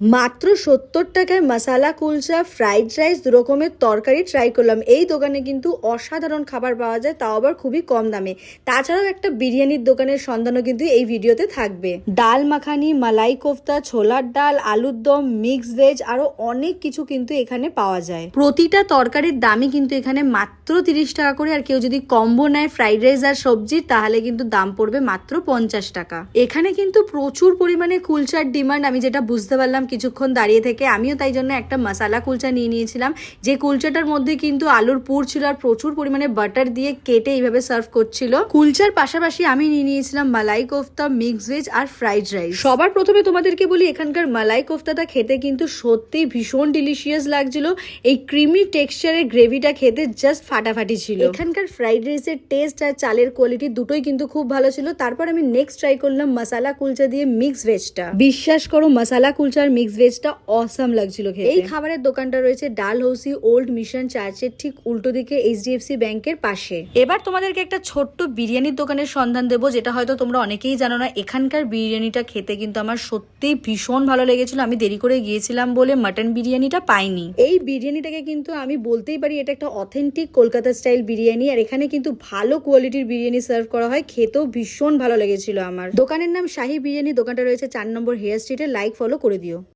মাত্র ৭০ টাকায় মশালা kulcha, fried rice, দু রকমের তরকারি ট্রাই করলাম। এই দোকানে কিন্তু অসাধারণ খাবার পাওয়া যায়, তাও আবার খুবই কম দামে। তাছাড়াও একটা বিরিয়ানির দোকানের সন্ধানও কিন্তু এই ভিডিওতে থাকবে। ডাল মাখানি, মালাই কোফতা, ছোলার ডাল, আলুর দম, মিক্স ভেজ, আরো অনেক কিছু কিন্তু এখানে পাওয়া যায়। প্রতিটা তরকারির দামই কিন্তু এখানে মাত্র 30 টাকা করে, আর কেউ যদি কম্বো নেয় ফ্রাইড রাইস আর সবজির, তাহলে কিন্তু দাম পড়বে মাত্র 50 টাকা। এখানে কিন্তু প্রচুর পরিমাণে কুলচার ডিমান্ড, আমি যেটা বুঝতে পারলাম কিছুক্ষণ দাঁড়িয়ে থেকে। আমিও তাই জন্য একটা মশালা কুলচা নিয়ে নিয়েছিলাম, যে কুলচাটার মধ্যে কিন্তু আলুর পুর ছিল আর প্রচুর পরিমাণে বাটার দিয়ে কেটে এইভাবে সার্ভ করছিল। কুলচার পাশাপাশি আমি নিয়ে নিয়েছিলাম মালাই কোফতা, মিক্স ভেজ আর ফ্রাইড রাইস। সবার প্রথমে তোমাদেরকে বলি, এখানকার মালাই কোফতাটা খেতে কিন্তু সত্যি ভীষণ ডিলিশিয়াস লাগছিল। এই ক্রিমি টেক্সচারের গ্রেভিটা খেতে জাস্ট ফাটাফাটি ছিল। এখানকার ফ্রাইড রাইসের টেস্ট আর চালের কোয়ালিটি দুটোই কিন্তু খুব ভালো ছিল। তারপর আমি নেক্সট ট্রাই করলাম মশালা কুলচা দিয়ে মিক্স ভেজটা। বিশ্বাস করো, মশালা কুলচার মিক্স ভেজটা অসাম লাগছিল খেতে। এই খাবারের দোকানটা রয়েছে ডালহৌসি ওল্ড মিশন চার্চের ঠিক উল্টো দিকে এইচডিএফসি ব্যাংকের পাশে। এবার তোমাদেরকে একটা ছোট্ট বিরিয়ানির দোকানের সন্ধান দেবো, যেটা হয়তো তোমরা অনেকেই জানো না। এখানকার বিরিয়ানিটা খেতে কিন্তু আমার সত্যি ভীষণ ভালো লেগেছিল। আমি দেরি করে গিয়েছিলাম বলে মাটন বিরিয়ানিটা পাইনি। এই বিরিয়ানিটাকে কিন্তু আমি বলতেই পারি এটা একটা অথেন্টিক কলকাতা স্টাইল বিরিয়ানি, আর এখানে কিন্তু ভালো কোয়ালিটির বিরিয়ানি সার্ভ করা হয়। খেতেও ভীষণ ভালো লেগেছিল আমার। দোকানের নাম শাহী বিরিয়ানি। দোকানটা রয়েছে 4 নম্বর হেয়ার স্ট্রিটে। লাইক ফলো করে দিও।